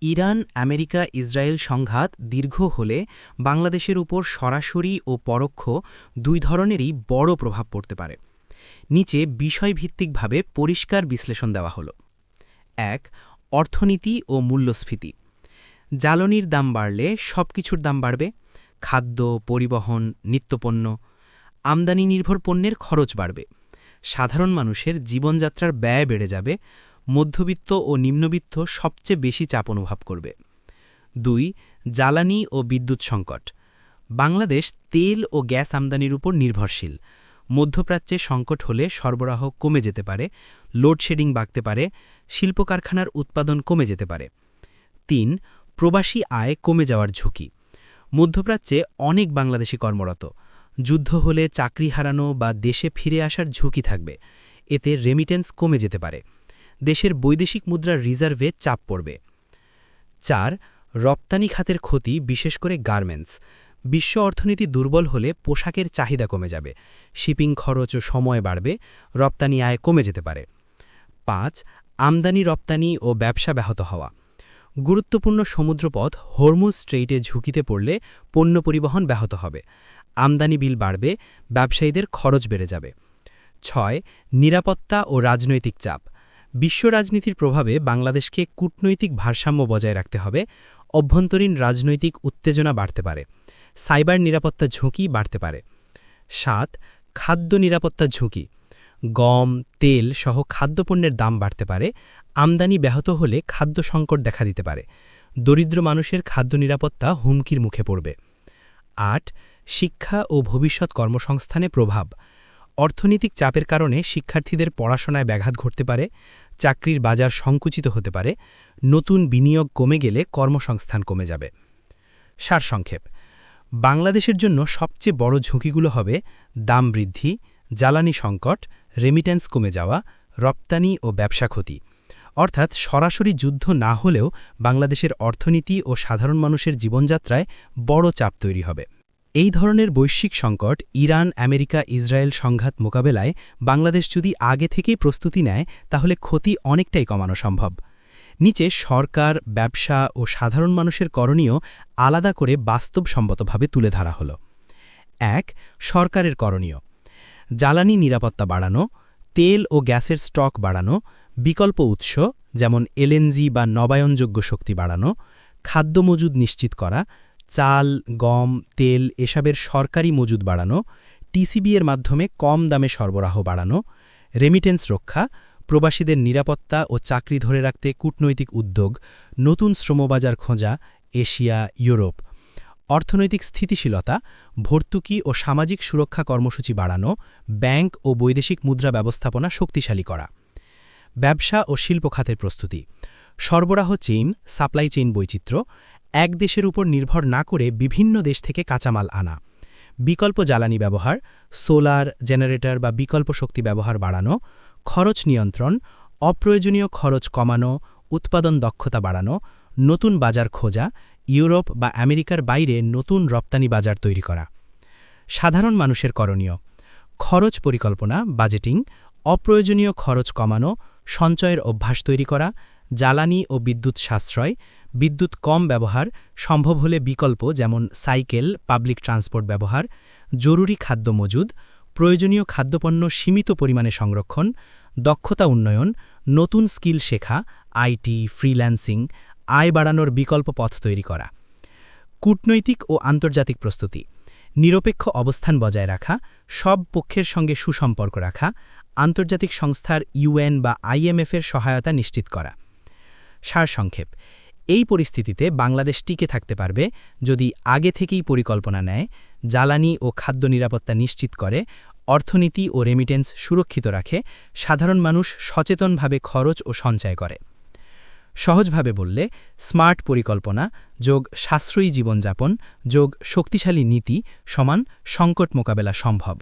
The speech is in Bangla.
ইরান আমেরিকা ইসরায়েল সংঘাত দীর্ঘ হলে বাংলাদেশের উপর সরাসরি ও পরোক্ষ দুই ধরনেরই বড় প্রভাব পড়তে পারে। নিচে বিষয়ভিত্তিকভাবে পরিষ্কার বিশ্লেষণ দেওয়া হল। ১. অর্থনীতি ও মূল্যস্ফীতি। জ্বালানির দাম বাড়লে সবকিছুর দাম বাড়বে। খাদ্য, পরিবহন, নিত্যপণ্য, আমদানি নির্ভর পণ্যের খরচ বাড়বে। সাধারণ মানুষের জীবনযাত্রার ব্যয় বেড়ে যাবে। মধ্যবিত্ত ও নিম্নবিত্ত সবচেয়ে বেশি চাপ অনুভব করবে। ২. জ্বালানি ও বিদ্যুৎ সংকট। বাংলাদেশ তেল ও গ্যাস আমদানির উপর নির্ভরশীল। মধ্যপ্রাচ্যে সংকট হলে সরবরাহ কমে যেতে পারে, লোডশেডিং বাড়তে পারে, শিল্প কারখানার উৎপাদন কমে যেতে পারে। ৩. প্রবাসী আয় কমে যাওয়ার ঝুঁকি। মধ্যপ্রাচ্যে অনেক বাংলাদেশি কর্মরত। যুদ্ধ হলে চাকরি হারানো বা দেশে ফিরে আসার ঝুঁকি থাকবে। এতে রেমিটেন্স কমে যেতে পারে। দেশের বৈদেশিক মুদ্রার রিজার্ভে চাপ পড়বে। ৪. রপ্তানি খাতের ক্ষতি, বিশেষ করে গার্মেন্টস। বিশ্ব অর্থনীতি দুর্বল হলে পোশাকের চাহিদা কমে যাবে, শিপিং খরচ ও সময় বাড়বে, রপ্তানি আয় কমে যেতে পারে। ৫. আমদানি রপ্তানি ও ব্যবসা ব্যাহত হওয়া। গুরুত্বপূর্ণ সমুদ্রপথ হরমুজ স্ট্রেইটে ঝুঁকিতে পড়লে পণ্য পরিবহন ব্যাহত হবে, আমদানি বিল বাড়বে, ব্যবসায়ীদের খরচ বেড়ে যাবে। ৬. নিরাপত্তা ও রাজনৈতিক চাপ। বিশ্ব রাজনীতির প্রভাবে বাংলাদেশকে কূটনৈতিক ভারসাম্য বজায় রাখতে হবে। অভ্যন্তরীণ রাজনৈতিক উত্তেজনা বাড়তে পারে, সাইবার নিরাপত্তা ঝুঁকি বাড়তে পারে। ৭. খাদ্য নিরাপত্তা ঝুঁকি। গম, তেল সহ খাদ্যপণ্যের দাম বাড়তে পারে। আমদানি ব্যাহত হলে খাদ্য সংকট দেখা দিতে পারে। দরিদ্র মানুষের খাদ্য নিরাপত্তা হুমকির মুখে পড়বে। ৮. শিক্ষা ও ভবিষ্যৎ কর্মসংস্থানে প্রভাব। অর্থনৈতিক চাপের কারণে শিক্ষার্থীদের পড়াশোনায় ব্যাঘাত ঘটতে পারে, চাকরির বাজার সংকুচিত হতে পারে, নতুন বিনিয়োগ কমে গেলে কর্মসংস্থান কমে যাবে। সারসংক্ষেপ: বাংলাদেশের জন্য সবচেয়ে বড় ঝুঁকিগুলো হবে দাম বৃদ্ধি, জ্বালানি সংকট, রেমিট্যান্স কমে যাওয়া, রপ্তানি ও ব্যবসা ক্ষতি। অর্থাৎ সরাসরি যুদ্ধ না হলেও বাংলাদেশের অর্থনীতি ও সাধারণ মানুষের জীবনযাত্রায় বড় চাপ তৈরি হবে। এই ধরনের বৈশ্বিক সংকট ইরান আমেরিকা ইসরায়েল সংঘাত মোকাবেলায় বাংলাদেশ যদি আগে থেকেই প্রস্তুতি নেয় তাহলে ক্ষতি অনেকটাই কমানো সম্ভব। নিচে সরকার, ব্যবসা ও সাধারণ মানুষের করণীয় আলাদা করে বাস্তবসম্মতভাবে তুলে ধরা হল। ১. সরকারের করণীয়: জ্বালানি নিরাপত্তা বাড়ানো, তেল ও গ্যাসের স্টক বাড়ানো, বিকল্প উৎস যেমন এলএনজি বা নবায়নযোগ্য শক্তি বাড়ানো, খাদ্য মজুদ নিশ্চিত করা, চাল, গম, তেল এসবের সরকারি মজুদ বাড়ানো, টিসিবি এর মাধ্যমে কম দামে সরবরাহ বাড়ানো, রেমিটেন্স রক্ষা, প্রবাসীদের নিরাপত্তা ও চাকরি ধরে রাখতে কূটনৈতিক উদ্যোগ, নতুন শ্রমবাজার খোঁজা, এশিয়া, ইউরোপ। অর্থনৈতিক স্থিতিশীলতা, ভর্তুকি ও সামাজিক সুরক্ষা কর্মসূচি বাড়ানো, ব্যাংক ও বৈদেশিক মুদ্রা ব্যবস্থাপনা শক্তিশালী করা। ব্যবসা ও শিল্প খাতের প্রস্তুতি: সরবরাহ চেইন, সাপ্লাই চেইন বৈচিত্র্য, এক দেশের উপর নির্ভর না করে বিভিন্ন দেশ থেকে কাঁচামাল আনা, বিকল্প জ্বালানি ব্যবহার, সোলার, জেনারেটর বা বিকল্প শক্তি ব্যবহার বাড়ানো, খরচ নিয়ন্ত্রণ, অপ্রয়োজনীয় খরচ কমানো, উৎপাদন দক্ষতা বাড়ানো, নতুন বাজার খোঁজা, ইউরোপ বা আমেরিকার বাইরে নতুন রপ্তানি বাজার তৈরি করা। সাধারণ মানুষের করণীয়: খরচ পরিকল্পনা, বাজেটিং, অপ্রয়োজনীয় খরচ কমানো, সঞ্চয়ের অভ্যাস তৈরি করা, জ্বালানি ও বিদ্যুৎ সাশ্রয়, বিদ্যুৎ কম ব্যবহার, সম্ভব হলে বিকল্প যেমন সাইকেল, পাবলিক ট্রান্সপোর্ট ব্যবহার, জরুরি খাদ্য মজুদ, প্রয়োজনীয় খাদ্যপণ্য সীমিত পরিমাণে সংরক্ষণ, দক্ষতা উন্নয়ন, নতুন স্কিল শেখা, আইটি, ফ্রিল্যান্সিং, আয় বাড়ানোর বিকল্প পথ তৈরি করা। কূটনৈতিক ও আন্তর্জাতিক প্রস্তুতি: নিরপেক্ষ অবস্থান বজায় রাখা, সব পক্ষের সঙ্গে সুসম্পর্ক রাখা, আন্তর্জাতিক সংস্থার ইউএন বা আইএমএফের সহায়তা নিশ্চিত করা। সারসংক্ষেপ: এই পরিস্থিতিতে বাংলাদেশ টিকে থাকতে পারবে যদি আগে থেকেই পরিকল্পনা নেয়, জ্বালানি ও খাদ্য নিরাপত্তা নিশ্চিত করে, অর্থনীতি ও রেমিটেন্স সুরক্ষিত রাখে, সাধারণ মানুষ সচেতনভাবে খরচ ও সঞ্চয় করে। সহজভাবে বললে, স্মার্ট পরিকল্পনা যোগ সাশ্রয়ী জীবনযাপন যোগ শক্তিশালী নীতি সমান সংকট মোকাবেলা সম্ভব।